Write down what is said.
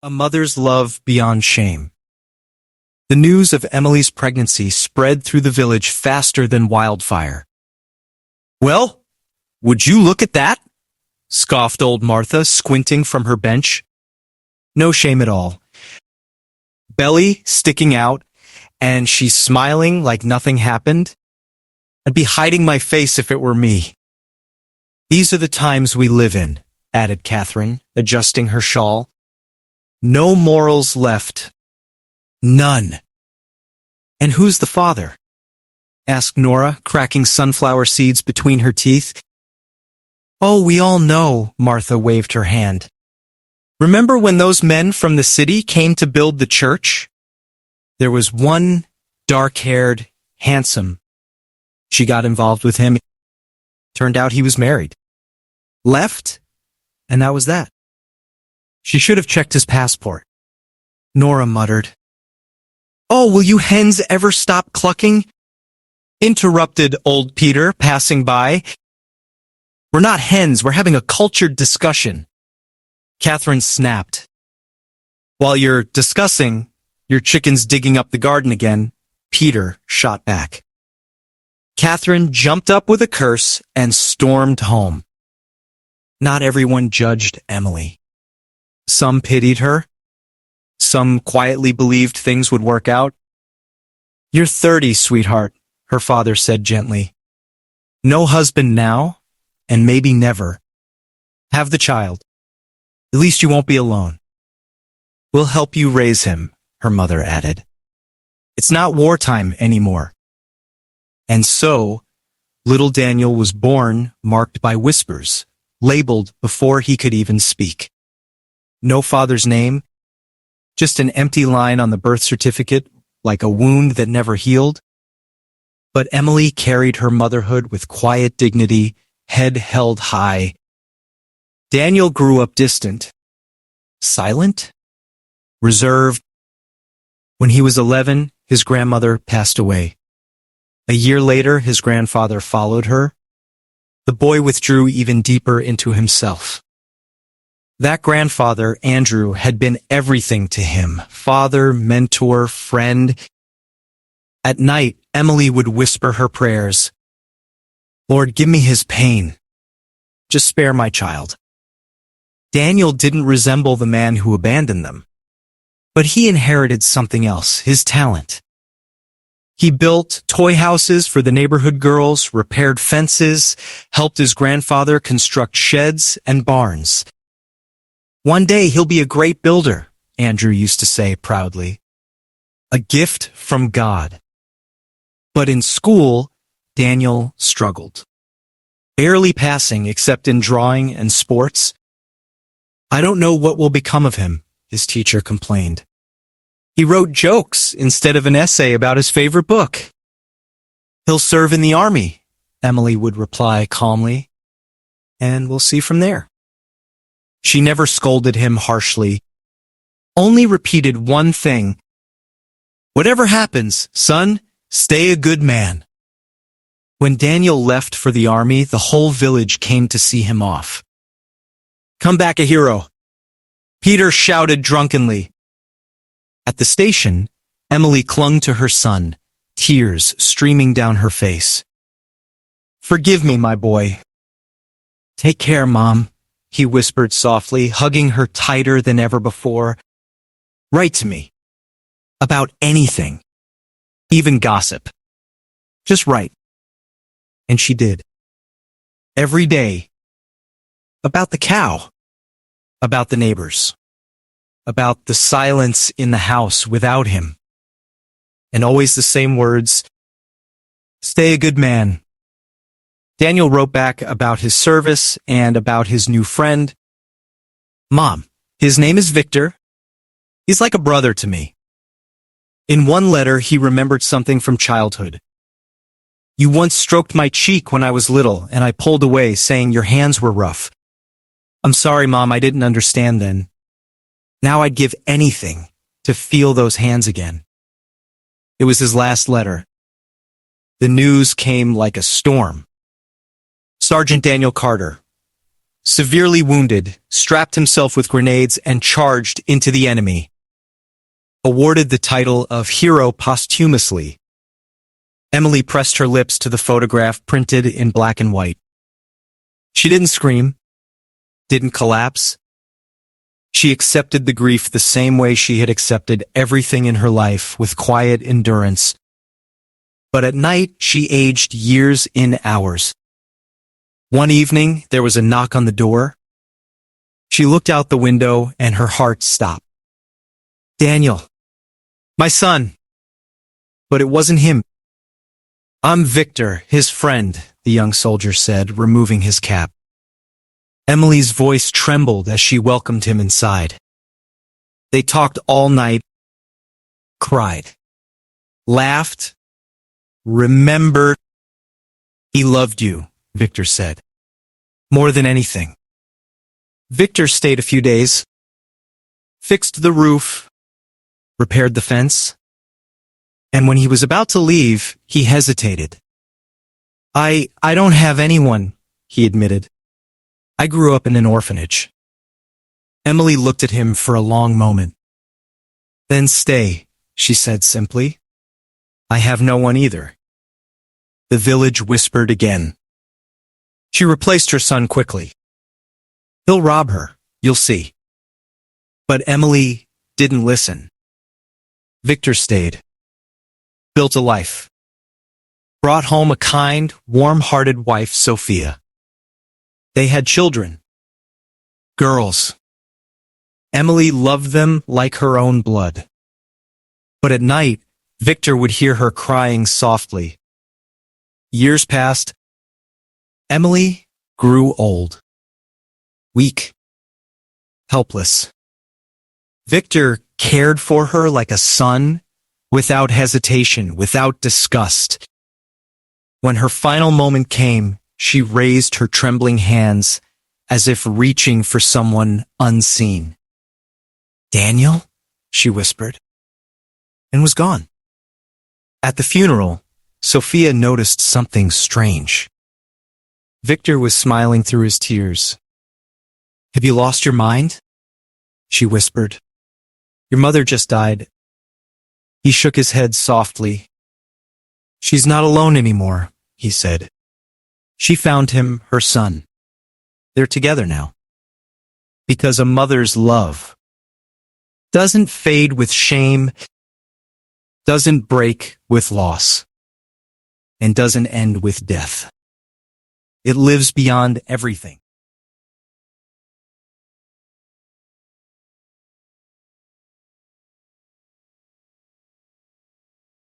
A mother's love beyond shame. The news of Emily's pregnancy spread through the village faster than wildfire. "Well, would you look at that?" scoffed old Martha, squinting from her bench. No shame at all. Belly sticking out, and she's smiling like nothing happened. I'd be hiding my face if it were me. "These are the times we live in," added Catherine, adjusting her shawl. "No morals left. None." "And who's the father?" asked Nora, cracking sunflower seeds between her teeth. "Oh, we all know," Martha waved her hand. "Remember when those men from the city came to build the church? There was one dark-haired, handsome. She got involved with him. Turned out he was married. Left, and that was that. She should have checked his passport." Nora muttered. "Oh, will you hens ever stop clucking?" interrupted old Peter, passing by. "We're not hens, we're having a cultured discussion." Catherine snapped. "While you're discussing, your chicken's digging up the garden again," Peter shot back. Catherine jumped up with a curse and stormed home. Not everyone judged Emily. Some pitied her. Some quietly believed things would work out. "You're 30, sweetheart," her father said gently. "No husband now, and maybe never. Have the child. At least you won't be alone. We'll help you raise him," her mother added. "It's not wartime anymore." And so, little Daniel was born, marked by whispers, labeled before he could even speak. No father's name, just an empty line on the birth certificate, like a wound that never healed. But Emily carried her motherhood with quiet dignity, head held high. Daniel grew up distant, silent, reserved. When he was 11, his grandmother passed away. A year later, his grandfather followed her. The boy withdrew even deeper into himself. That grandfather, Andrew, had been everything to him: father, mentor, friend. At night, Emily would whisper her prayers. "Lord, give me his pain. Just spare my child." Daniel didn't resemble the man who abandoned them. But he inherited something else, his talent. He built toy houses for the neighborhood girls, repaired fences, helped his grandfather construct sheds and barns. "One day he'll be a great builder," Andrew used to say proudly. A gift from God. But in school, Daniel struggled. Barely passing except in drawing and sports. "I don't know what will become of him," his teacher complained. "He wrote jokes instead of an essay about his favorite book." "He'll serve in the army," Emily would reply calmly. "And we'll see from there." She never scolded him harshly, only repeated one thing: "Whatever happens, son, stay a good man." When Daniel left for the army, the whole village came to see him off. "Come back a hero," Peter shouted drunkenly. At the station, Emily clung to her son, tears streaming down her face. "Forgive me, my boy." "Take care, Mom," he whispered softly, hugging her tighter than ever before. "Write to me. About anything. Even gossip. Just write." And she did. Every day. About the cow. About the neighbors. About the silence in the house without him. And always the same words: "Stay a good man." Daniel wrote back about his service and about his new friend. "Mom, his name is Victor. He's like a brother to me." In one letter, he remembered something from childhood. "You once stroked my cheek when I was little, and I pulled away, saying your hands were rough. I'm sorry, Mom, I didn't understand then. Now I'd give anything to feel those hands again." It was his last letter. The news came like a storm. Sergeant Daniel Carter, severely wounded, strapped himself with grenades and charged into the enemy. Awarded the title of hero posthumously, Emily pressed her lips to the photograph printed in black and white. She didn't scream, didn't collapse. She accepted the grief the same way she had accepted everything in her life, with quiet endurance. But at night, she aged years in hours. One evening, there was a knock on the door. She looked out the window and her heart stopped. Daniel. My son. But it wasn't him. I'm Victor, his friend, the young soldier said, removing his cap. Emily's voice trembled as she welcomed him inside. They talked all night, cried, laughed, remembered. He loved you, Victor said. More than anything. Victor stayed a few days, fixed the roof, repaired the fence, and when he was about to leave, he hesitated. I don't have anyone, he admitted. I grew up in an orphanage. Emily looked at him for a long moment. Then stay, she said simply. I have no one either. The village whispered again. She replaced her son quickly. He'll rob her, you'll see. But Emily didn't listen. Victor stayed. Built a life. Brought home a kind, warm-hearted wife, Sophia. They had children. Girls. Emily loved them like her own blood. But at night, Victor would hear her crying softly. Years passed. Emily grew old. Weak. Helpless. Victor cared for her like a son, without hesitation, without disgust. When her final moment came, she raised her trembling hands as if reaching for someone unseen. Daniel? She whispered, and was gone. At the funeral, Sophia noticed something strange. Victor was smiling through his tears. Have you lost your mind? She whispered. Your mother just died. He shook his head softly. She's not alone anymore, he said. She found him, her son. They're together now. Because a mother's love doesn't fade with shame, doesn't break with loss, and doesn't end with death. It lives beyond everything.